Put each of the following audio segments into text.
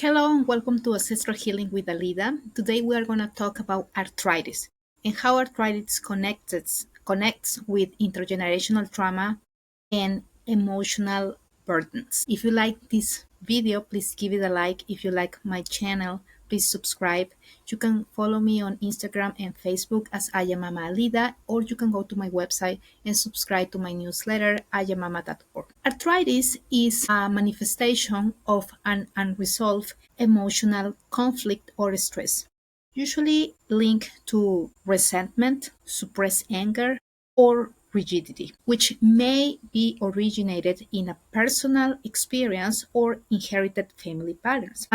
Hello and welcome to Ancestral Healing with Alida. Today we are going to talk about arthritis and how arthritis connects with intergenerational trauma and emotional burdens. If you like this video, please give it a like. If you like my channel, please subscribe. You can follow me on Instagram and Facebook as I am Mama Alida, or you can go to my website and subscribe to my newsletter, iamama.org. Arthritis is a manifestation of an unresolved emotional conflict or stress, usually linked to resentment, suppressed anger, or rigidity, which may be originated in a personal experience or inherited family patterns.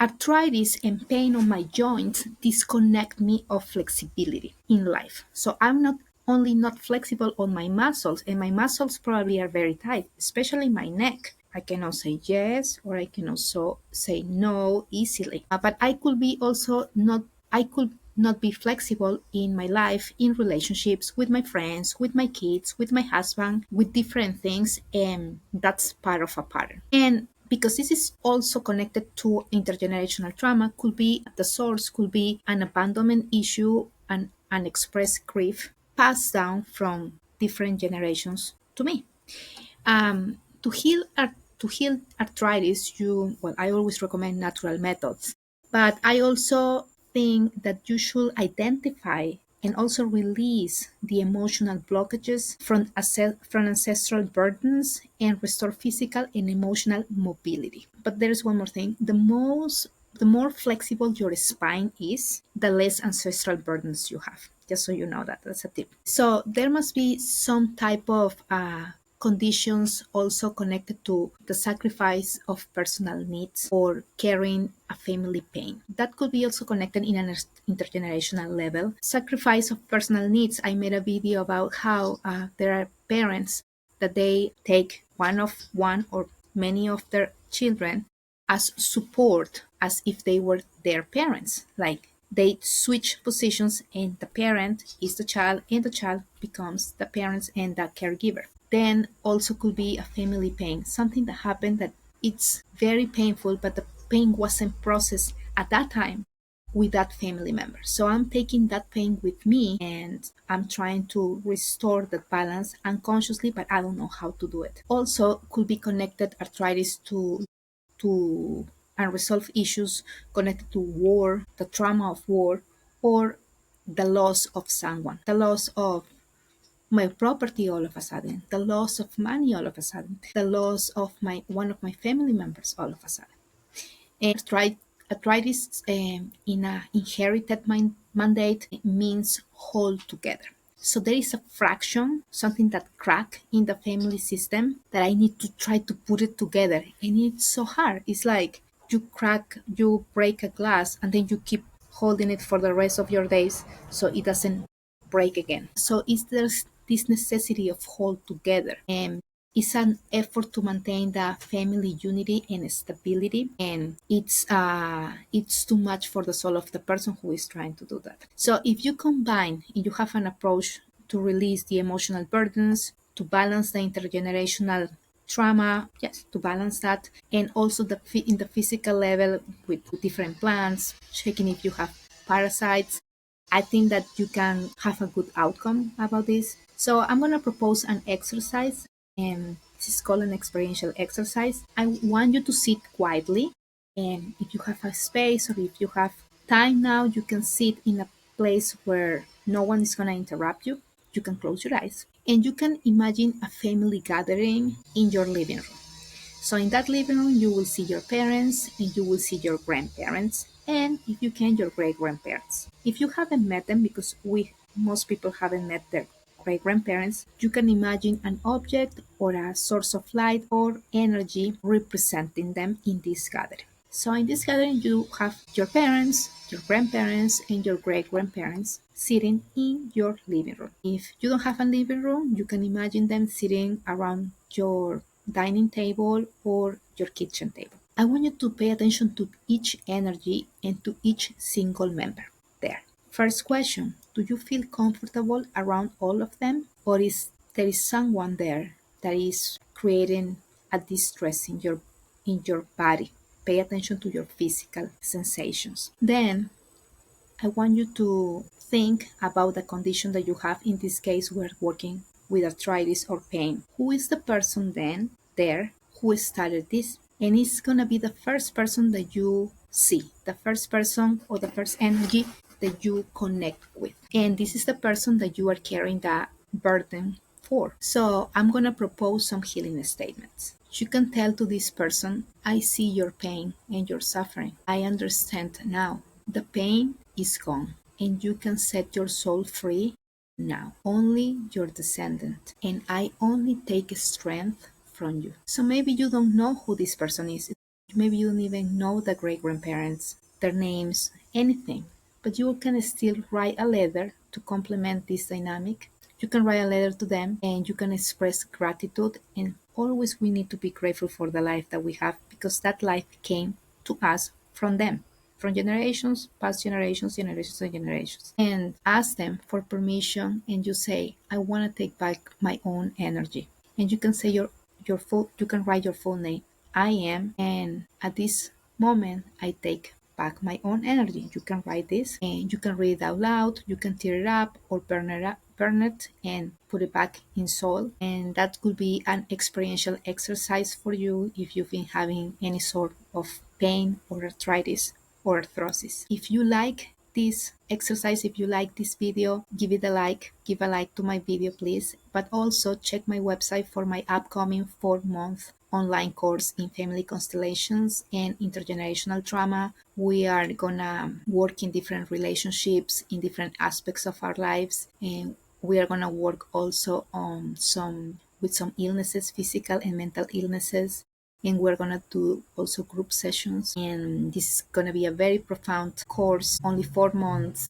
Arthritis and pain on my joints disconnect me of flexibility in life. So I'm not only not flexible on my muscles, and my muscles probably are very tight, especially my neck. I cannot say yes or I can also say no easily. But I could be also not, I could not be flexible in my life, in relationships with my friends, with my kids, with my husband, with different things, and that's part of a pattern. And because this is also connected to intergenerational trauma, could be the source, could be an abandonment issue, an unexpressed grief passed down from different generations to me. To heal arthritis, I always recommend natural methods, but I also think that you should identify and also release the emotional blockages from ancestral burdens and restore physical and emotional mobility. But there's one more thing. The more flexible your spine is, the less ancestral burdens you have. Just so you know that. That's a tip. So there must be some type of conditions also connected to the sacrifice of personal needs or carrying a family pain. That could be also connected in an intergenerational level. Sacrifice of personal needs. I made a video about how there are parents that they take one or many of their children as support, as if they were their parents. Like they switch positions and the parent is the child and the child becomes the parents and the caregiver. Then also could be a family pain, something that happened that it's very painful, but the pain wasn't processed at that time with that family member. So I'm taking that pain with me and I'm trying to restore that balance unconsciously, but I don't know how to do it. Also could be connected arthritis to unresolved issues connected to war, the trauma of war, or the loss of someone, the loss of my property all of a sudden, the loss of money all of a sudden, the loss of one of my family members all of a sudden. And arthritis in a inherited mandate means hold together. So there is a fraction, something that crack in the family system that I need to try to put it together. And it's so hard. It's like you break a glass and then you keep holding it for the rest of your days so it doesn't break again. So there's this necessity of hold together. And it's an effort to maintain the family unity and stability, and it's too much for the soul of the person who is trying to do that. So if you combine and you have an approach to release the emotional burdens, to balance the intergenerational trauma, yes, to balance that, and also in the physical level with different plants, checking if you have parasites, I think that you can have a good outcome about this. So I'm going to propose an exercise, and this is called an experiential exercise. I want you to sit quietly, and if you have a space or if you have time now, you can sit in a place where no one is going to interrupt you. You can close your eyes, and you can imagine a family gathering in your living room. So in that living room, you will see your parents and you will see your grandparents, and if you can, your great grandparents. If you haven't met them, because most people haven't met their great grandparents, you can imagine an object or a source of light or energy representing them in this gathering. So in this gathering, you have your parents, your grandparents, and your great grandparents sitting in your living room. If you don't have a living room, you can imagine them sitting around your dining table or your kitchen table. I want you to pay attention to each energy and to each single member there. First question, do you feel comfortable around all of them, or is there is someone there that is creating a distress in your body? pay attention to your physical sensations. Then I want you to think about the condition that you have. In this case, we're working with arthritis or pain. Who is the person then there who started this? And it's going to be the first person that you see, the first person or the first energy that you connect with. And this is the person that you are carrying the burden for. So I'm going to propose some healing statements. You can tell to this person, I see your pain and your suffering. I understand now. The pain is gone, and you can set your soul free now. Only your descendant, and I only take strength from you. So maybe you don't know who this person is. Maybe you don't even know the great grandparents, their names, anything. But you can still write a letter to complement this dynamic. You can write a letter to them and you can express gratitude. And always we need to be grateful for the life that we have, because that life came to us from them, from generations, past generations, generations and generations. And ask them for permission, and you say, I want to take back my own energy. And you can say your full, you can write your full name. I am, and at this moment I take back my own energy. You can write this and you can read it out loud. You can tear it up or burn it and put it back in soil. And that could be an experiential exercise for you if you've been having any sort of pain or arthritis or arthrosis. If you like this exercise, if you like this video, give it a like, give a like to my video please. But also check my website for my upcoming 4-month online course in family constellations and intergenerational trauma. We are gonna work in different relationships in different aspects of our lives, and we are gonna work also on some illnesses, physical and mental illnesses. And we're gonna do also group sessions, and this is gonna be a very profound course, only 4 months.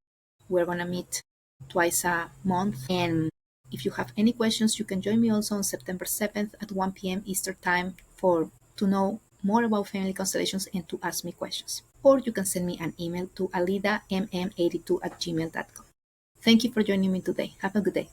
We're gonna meet twice a month, and if you have any questions, you can join me also on September 7th at 1 p.m. Eastern Time to know more about family constellations and to ask me questions. Or you can send me an email to alidamm82@gmail.com. Thank you for joining me today. Have a good day.